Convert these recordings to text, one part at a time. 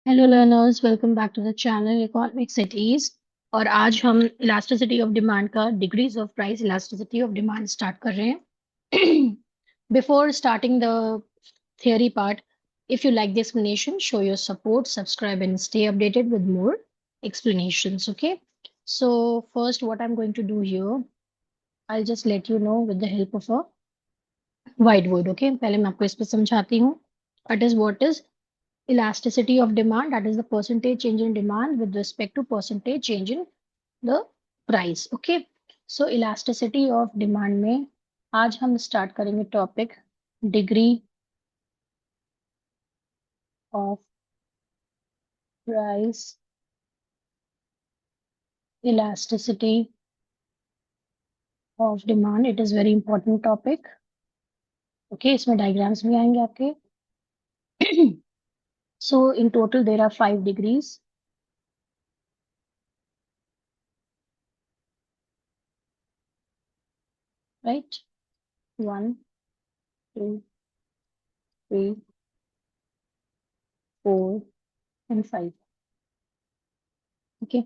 Hello learners, welcome back to the channel economic cities. और आज हम इलास्टिसिटी ऑफ डिमांड का degrees of price elasticity of demand start कर रहे हैं। Before starting the theory part, if you like the explanation, show your support, subscribe and stay updated with more explanations. Okay, so first what I'm going to do here, I'll just let you know with the help of a whiteboard. Okay, पहले मैं आपको इस पे समझाती हूँ. That is what is elasticity of demand, that is the percentage change in demand with respect to percentage change in the price. Okay, so elasticity of demand में आज हम स्टार्ट करेंगे topic degree of price elasticity of demand. It is very important topic. Okay, इसमें diagrams भी आएंगे आपके. So in total there are 5 degrees. Right, 1, 2, 3, 4 and 5. Okay,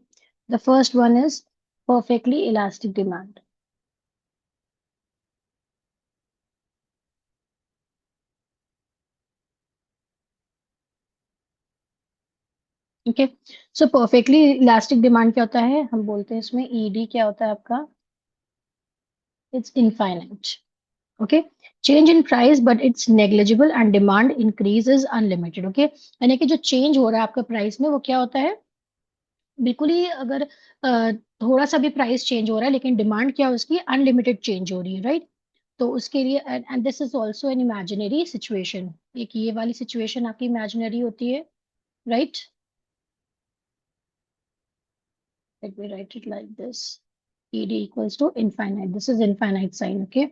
the first one is perfectly elastic demand. Okay, so perfectly elastic demand क्या होता है, हम बोलते हैं इसमें ईडी क्या होता है आपका, it's infinite. Okay, change in price but it's negligible and demand increase is unlimited. Okay, यानी कि जो चेंज हो रहा है आपका प्राइस में वो क्या होता है, बिल्कुल ही अगर थोड़ा सा भी प्राइस चेंज हो रहा है लेकिन डिमांड क्या है उसकी अनलिमिटेड चेंज हो रही है. राइट, तो उसके लिए and this is also an imaginary situation. एक ये वाली सिचुएशन आपकी इमेजिनरी होती है. Right, let me write it like this. ED equals to infinite. This is infinite sign. Okay.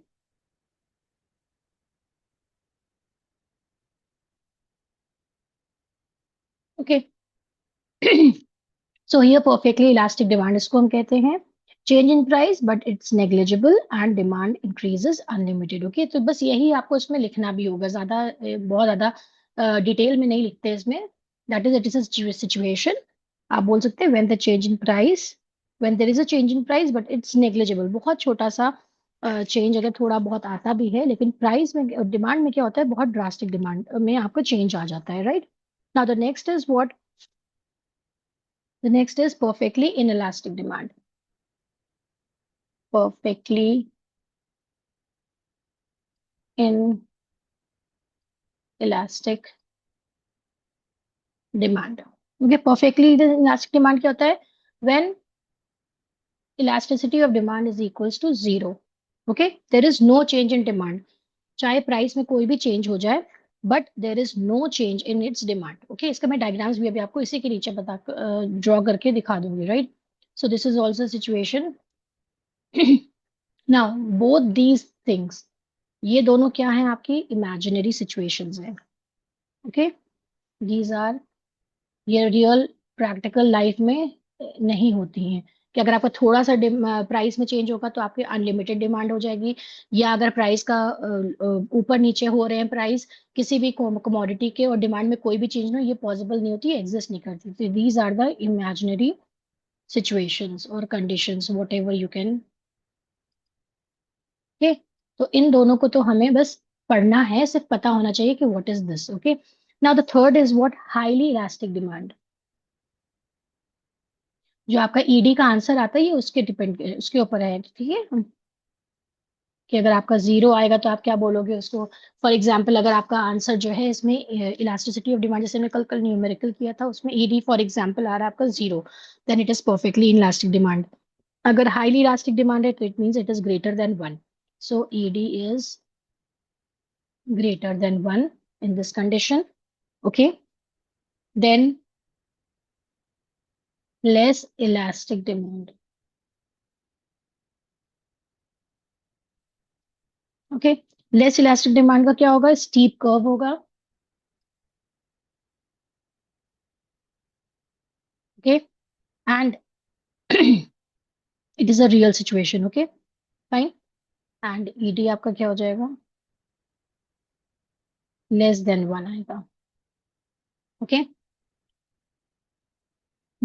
Okay. So here perfectly elastic demand इसको हम कहते हैं change in price but it's negligible and demand increases unlimited. Okay, तो बस यही आपको इसमें लिखना भी होगा, ज्यादा बहुत ज्यादा डिटेल में नहीं लिखते इसमें. That is, it is a situation. आप बोल सकते हैं when the change in price, when there is a change in price but it's negligible, बहुत छोटा सा चेंज अगर थोड़ा बहुत आता भी है लेकिन प्राइस में डिमांड में क्या होता है, बहुत ड्रास्टिक डिमांड में आपका चेंज आ जाता है. Right, now the next is what, the next is perfectly inelastic demand. Perfectly inelastic demand. Okay, perfectly inelastic demand क्या होता है, when elasticity of demand is equals to zero. Okay, there is no change in demand. चाहे price में कोई भी change हो जाए but there is no change in its demand. Okay, इसका मैं डायग्राम्स भी अभी आपको इसी के नीचे बता ड्रॉ करके दिखा दूंगी. Right, so this is also situation. Now both these things, ये दोनों क्या हैं, आपकी इमेजिनरी सिचुएशंस हैं. ओके, दीज आर, ये रियल प्रैक्टिकल लाइफ में नहीं होती हैं. कि अगर आपका थोड़ा सा प्राइस में चेंज होगा तो आपकी अनलिमिटेड डिमांड हो जाएगी, या अगर प्राइस का ऊपर नीचे हो रहे हैं प्राइस किसी भी कमोडिटी के और डिमांड में कोई भी चेंज ना हो, ये पॉसिबल नहीं होती, एग्जिस्ट नहीं करती. तो these are the imaginary situations और conditions whatever you can. Okay, तो इन दोनों को तो हमें बस पढ़ना है, सिर्फ पता होना चाहिए कि what is this. Okay, now the third is what, highly elastic demand. जो आपका ईडी का आंसर आता है ये उसके डिपेंड, उसके ऊपर है. ठीक है, कि अगर आपका जीरो आएगा तो आप क्या बोलोगे उसको. फॉर एग्जाम्पल अगर आपका आंसर जो है इसमें इलास्टिसिटी ऑफ डिमांड, जैसे हमने कल कल न्यूमेरिकल किया था उसमें ईडी फॉर एग्जाम्पल आ रहा है आपका zero, then it is perfectly elastic demand. अगर हाईली इलास्टिक डिमांड है तो it means it is greater than one. So ED is greater than 1 in this condition. Okay, then less elastic demand. Okay, less elastic demand का क्या होगा, steep curve होगा. Okay, and it is a real situation. Okay, fine. And ED आपका क्या हो जाएगा, less than 1 आएगा. Okay,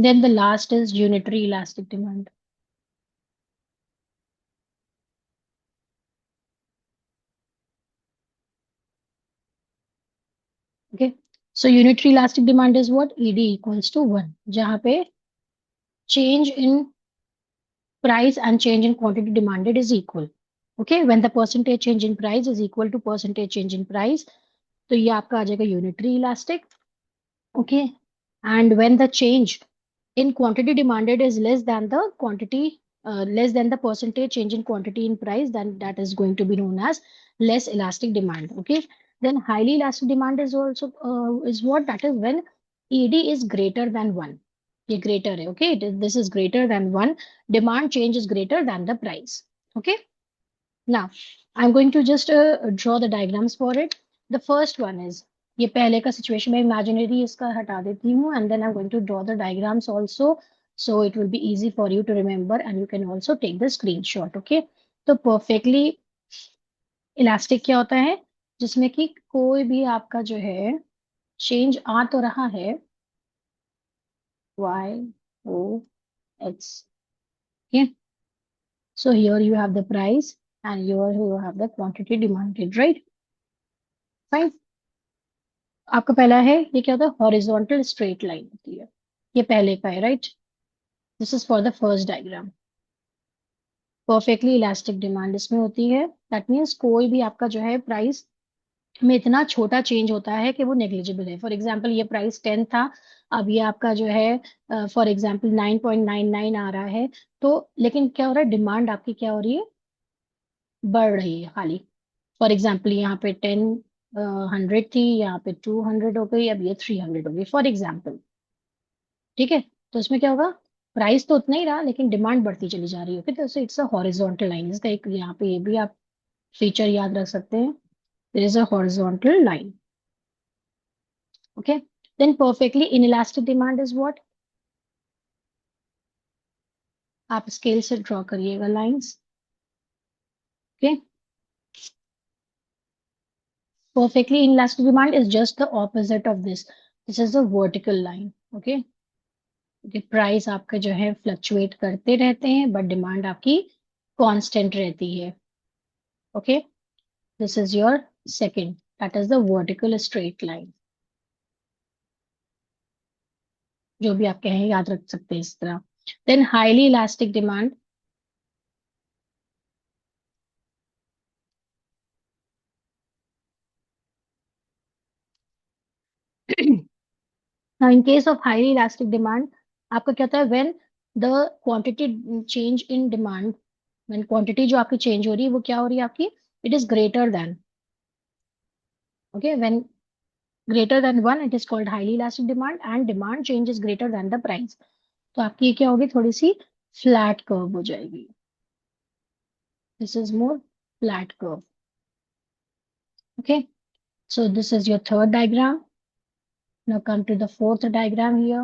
Then the last is unitary elastic demand. Okay. So unitary elastic demand is what? ED equals to 1, जहाँ पे change in price and change in quantity demanded is equal. Okay. When the percentage change in price is equal to percentage change in price, तो ये आपका आ जाएगा unitary elastic. Okay. And when the change in quantity demanded is less than the quantity, less than the percentage change in quantity in price, then that is going to be known as less elastic demand. Okay. Then highly elastic demand is also is what? That is when ED is greater than 1. ये greater है. Okay. This is greater than 1. Demand change is greater than the price. Okay. Now, I'm going to just draw the diagrams for it. The first one is, ये पहले का situation में imaginary इसका हटा देती हूँ, and then I'm going to draw the diagrams also, so it will be easy for you to remember and you can also take the screenshot. Okay. तो perfectly elastic क्या होता है? जिसमें कि कोई भी आपका जो है change आ तो रहा है y o x. Okay. So here you have the price and here you have the quantity demanded, right? Fine. आपका पहला है, ये क्या होता है? हॉरिजॉन्टल स्ट्रेट लाइन होती है. ये पहले का है, right? This is for the first diagram. Perfectly elastic demand इसमें होती है. दैट मीन्स कोई भी आपका जो है प्राइस में इतना छोटा चेंज होता है कि वो नेग्लिजिबल है. फॉर एग्जाम्पल ये प्राइस 10 था, अब ये आपका जो है फॉर एग्जाम्पल 9.99 आ रहा है. तो लेकिन क्या हो रहा है? डिमांड आपकी क्या हो रही है? बढ़ रही है खाली. फॉर एग्जाम्पल यहाँ पे 100 थी, यहाँ पे 200 हो गई, अब ये 300 हो गई फॉर एग्जाम्पल. ठीक है. तो इसमें क्या होगा? प्राइस तो उतना ही रहा लेकिन डिमांड बढ़ती चली जा रही है. ओके. तो इट्स अ हॉरिजॉन्टल लाइन. इसका एक यहाँ पे ये भी आप फीचर याद रख सकते हैं. There is a horizontal line. Okay. Then perfectly inelastic demand is what? आप स्केल से ड्रॉ करिएगा lines. Okay. Perfectly inelastic demand is just the opposite of this. This is a vertical line. Okay. Price आपका जो है fluctuate करते रहते हैं but demand आपकी कांस्टेंट रहती है. Okay. This is your second, that is the vertical straight line. जो भी आप कहें याद रख सकते हैं इस तरह. Then highly elastic demand. In case of highly elastic demand आपका क्या होता है? When the quantity change in demand, when quantity जो आपकी चेंज हो रही है वो क्या हो रही है आपकी? It is greater then. Okay, when greater than 1 it is called highly elastic demand and demand change is greater than the price. तो आपकी ये क्या होगी? थोड़ी सी फ्लैट कर्व हो जाएगी. This is more flat curve. Okay, so this is your third diagram. Now come to the fourth diagram here.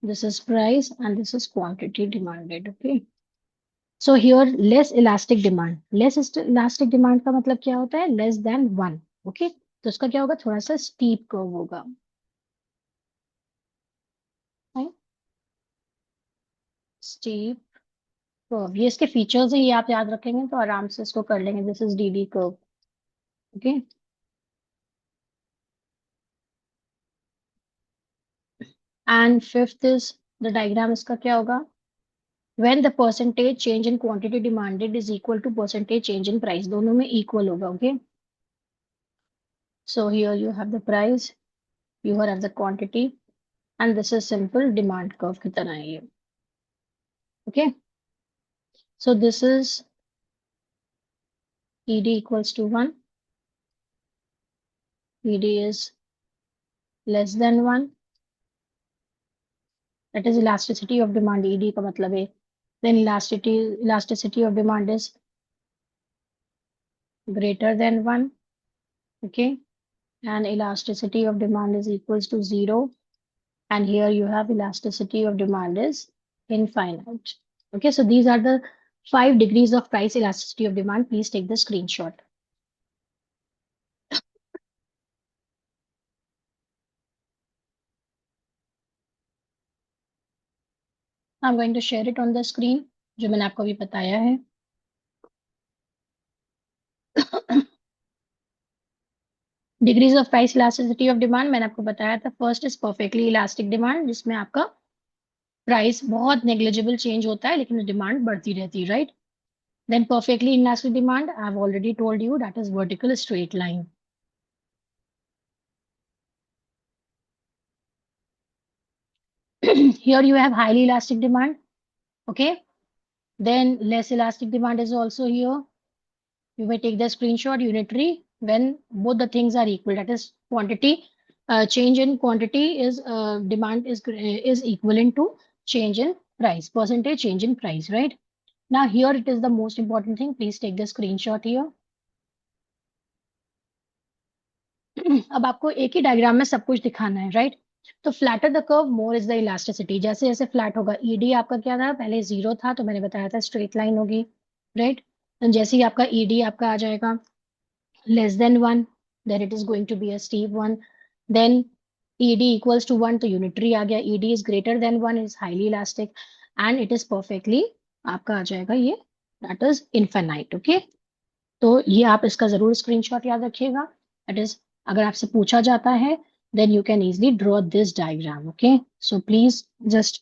This is price and this is quantity demanded. Okay, so here less elastic demand. Less elastic demand का मतलब क्या होता है? Less than 1. Okay, तो उसका क्या होगा? थोड़ा सा steep curve होगा. Right? Steep curve. ये इसके फीचर्स है, ये आप याद रखेंगे तो आराम से इसको कर लेंगे. This is DD curve. Okay. And fifth is the diagram. इसका क्या होगा? When the percentage change in quantity demanded is equal to percentage change in price. दोनों में इक्वल होगा. Okay. So here you have the price, you have the quantity and this is simple demand curve की तरह है ये. Okay. So this is ed equals to 1. ed is less than 1. That is elasticity of demand. ed का मतलब है. Then elasticity of demand is greater than 1. Okay. And elasticity of demand is equals to 0. And here you have elasticity of demand is infinite. Okay. So these are the 5 degrees of price elasticity of demand. Please take the screenshot. I am going to share it on the screen, जो मैंने आपको अभी बताया है। Degrees of price elasticity of demand मैंने आपको बताया था। First is perfectly elastic demand, जिसमें आपका प्राइस बहुत नेग्लिजिबल चेंज होता है लेकिन डिमांड बढ़ती रहती है, right. Then perfectly elastic demand, I have already told you, that is vertical straight line. Here you have highly elastic demand, okay. Then less elastic demand is also here. You may take the screenshot. Unitary, when both the things are equal, that is quantity, change in quantity is demand is equivalent to change in price, percentage change in price, right? Now here it is the most important thing. Please take the screenshot here. अब आपको एक ही diagram में सब कुछ दिखाना है, right. तो flatter the curve more is the elasticity. जैसे जैसे फ्लैट होगा, ईडी आपका क्या था, पहले जीरो था तो मैंने बताया था स्ट्रेट लाइन होगी, राइट। जैसे ही आपका ईडी आपका आ जाएगा less than 1, then it is going to be a steep one. Then ed equals to 1 तो unitary आ गया, ed is greater than 1 is highly elastic, and it is perfectly आपका आ जाएगा ये, that is infinite, okay। तो ये आप इसका जरूर स्क्रीनशॉट याद रखिएगा। दैट इज, अगर आपसे पूछा जाता है then you can easily draw this diagram, okay। So please just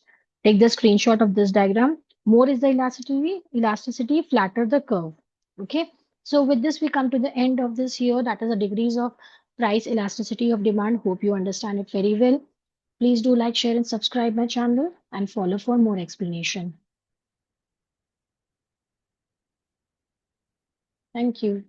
take the screenshot of this diagram. More is the elasticity, flatter the curve, okay। So with this we come to the end of this here, that is the degrees of price elasticity of demand. Hope you understand it very well. Please do like, share and subscribe my channel and follow for more explanation. Thank you.